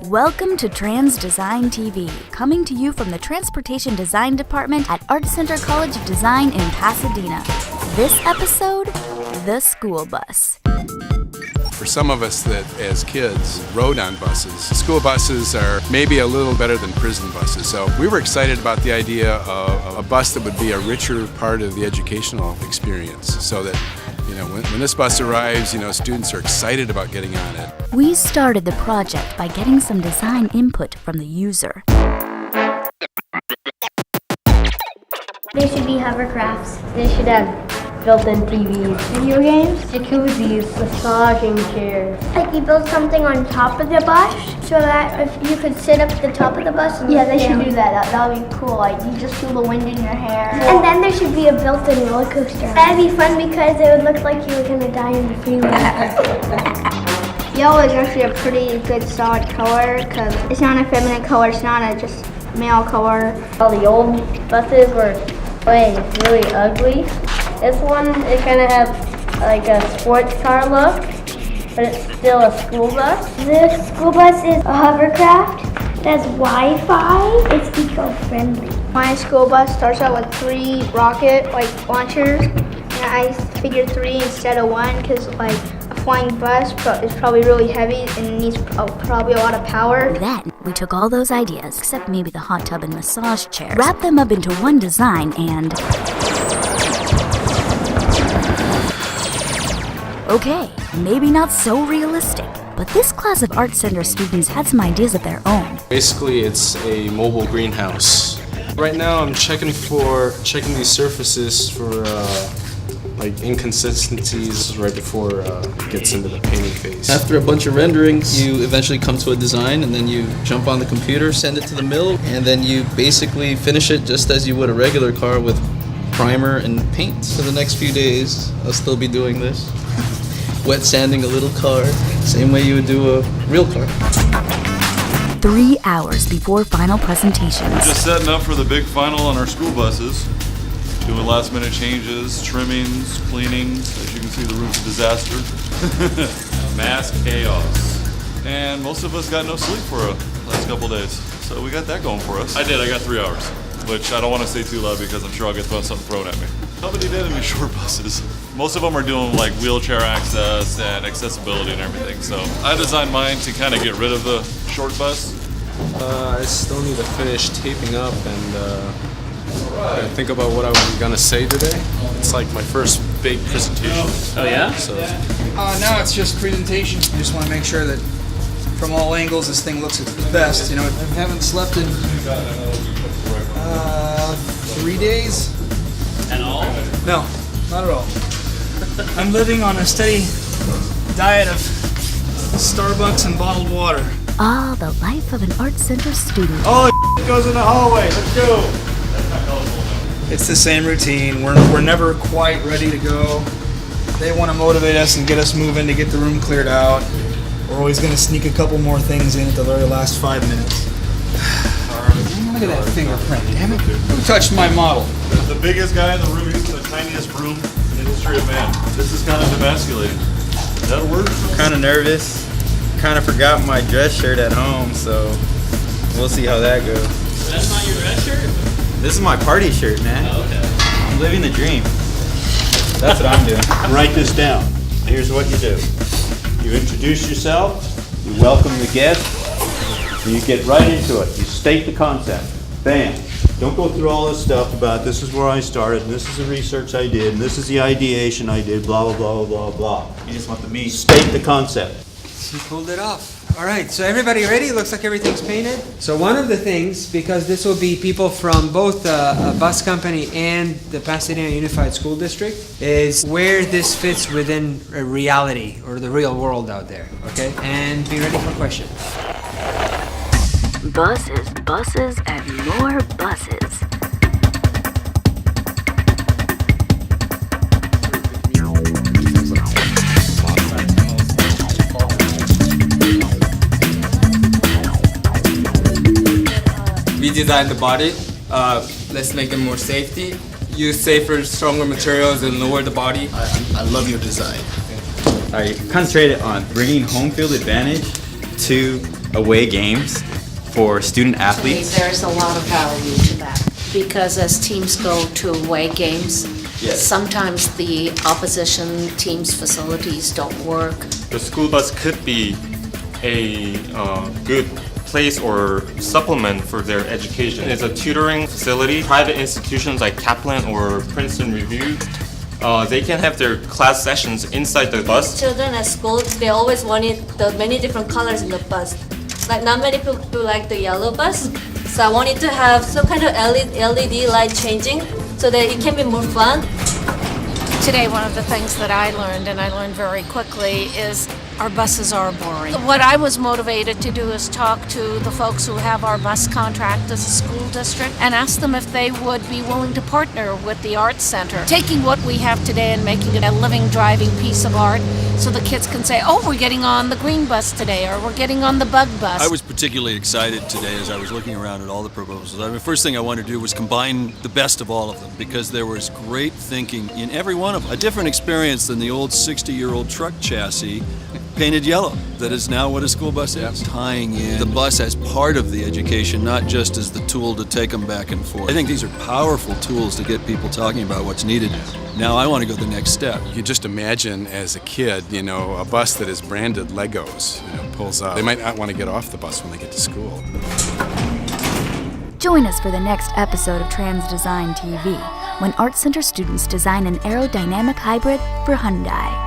Welcome to Trans Design TV, coming to you from the Transportation Design Department at Art Center College of Design in Pasadena. This episode, the school bus. For some of us that, as kids, rode on buses, school buses are maybe a little better than prison buses. So we were excited about the idea of a bus that would be a richer part of the educational experience, so that when this bus arrives, students are excited about getting on it. We started the project by getting some design input from the user. They should be hovercrafts. They should have built-in TVs, video games, jacuzzis, massaging chairs. Like you build something on top of the bus so that if you could sit up at the top of the bus. Yeah, they should do that. That would be cool. Like you just feel the wind in your hair. And then there should be a built-in roller coaster. That'd be fun because it would look like you were gonna die in the freeway. Yellow is actually a pretty good solid color because it's not a feminine color. It's not a just male color. All the old buses were really ugly. This one, it kind of has like a sports car look, but it's still a school bus. This school bus is a hovercraft. It has Wi-Fi. It's eco-friendly. My school bus starts out with 3 rocket launchers, and I figured 3 instead of 1 because a flying bus is probably really heavy and needs probably a lot of power. Then we took all those ideas, except maybe the hot tub and massage chair, wrapped them up into one design and... Okay, maybe not so realistic, but this class of Art Center students had some ideas of their own. Basically, it's a mobile greenhouse. Right now, I'm checking these surfaces for inconsistencies right before it gets into the painting phase. After a bunch of renderings, you eventually come to a design, and then you jump on the computer, send it to the mill, and then you basically finish it just as you would a regular car with primer and paint. For the next few days, I'll still be doing this. Wet sanding a little car, same way you would do a real car. 3 hours before final presentations. We're just setting up for the big final on our school buses. Doing last minute changes, trimmings, cleanings. As you can see, the roof's a disaster. Mass chaos. And most of us got no sleep for the last couple days. So we got that going for us. I got 3 hours. Which I don't want to say too loud because I'm sure I'll get something thrown at me. Nobody did any short buses. Most of them are doing wheelchair access and accessibility and everything. So I designed mine to kind of get rid of the short bus. I still need to finish taping up and think about what I was gonna say today. It's like my first big presentation. Oh yeah? So now it's just presentation. I just want to make sure that from all angles this thing looks its best. I haven't slept in 3 days. At all? No, not at all. I'm living on a steady diet of Starbucks and bottled water. Ah, the life of an Art Center student. All the goes in the hallway. Let's go. It's the same routine. We're never quite ready to go. They want to motivate us and get us moving to get the room cleared out. We're always going to sneak a couple more things in at the very last 5 minutes. Look at that fingerprint, damn it. Who touched my model? The biggest guy in the room using the tiniest broom in the history of man. This is kind of demasculating. That'll work? I'm kind of nervous. Kind of forgot my dress shirt at home, so we'll see how that goes. That's not your dress shirt? This is my party shirt, man. Oh, okay. I'm living the dream. That's what I'm doing. Write this down. Here's what you do. You introduce yourself, you welcome the guest, and you get right into it. You state the concept. Bam. Don't go through all this stuff about this is where I started, and this is the research I did, and this is the ideation I did, blah, blah, blah, blah, blah. You just want the meat. State the concept. She pulled it off. All right, so everybody ready? Looks like everything's painted. So one of the things, because this will be people from both a bus company and the Pasadena Unified School District, is where this fits within a reality or the real world out there, okay? And be ready for questions. Buses, buses, and more buses. We designed the body. Let's make it more safety. Use safer, stronger materials and lower the body. I love your design. I concentrated on bringing home field advantage to away games for student athletes. There's a lot of value to that because as teams go to away games, sometimes the opposition team's facilities don't work. The school bus could be a good place or supplement for their education. It's a tutoring facility. Private institutions like Kaplan or Princeton Review, they can have their class sessions inside the bus. Children at school, they always wanted the many different colors in the bus. Like not many people like the yellow bus, so I wanted to have some kind of LED light changing so that it can be more fun. Today, one of the things that I learned, and I learned very quickly, is our buses are boring. What I was motivated to do is talk to the folks who have our bus contract as a school district and ask them if they would be willing to partner with the Arts Center, taking what we have today and making it a living, driving piece of art so the kids can say, oh, we're getting on the green bus today, or we're getting on the bug bus. I was particularly excited today as I was looking around at all the proposals. The first thing I wanted to do was combine the best of all of them because there was great thinking in every one of them. A different experience than the old 60-year-old truck chassis painted yellow. That is now what a school bus is. Tying in the bus as part of the education, not just as the tool to take them back and forth. I think these are powerful tools to get people talking about what's needed. Now I want to go the next step. You just imagine as a kid, a bus that is branded Legos, pulls up. They might not want to get off the bus when they get to school. Join us for the next episode of Trans Design TV, when Art Center students design an aerodynamic hybrid for Hyundai.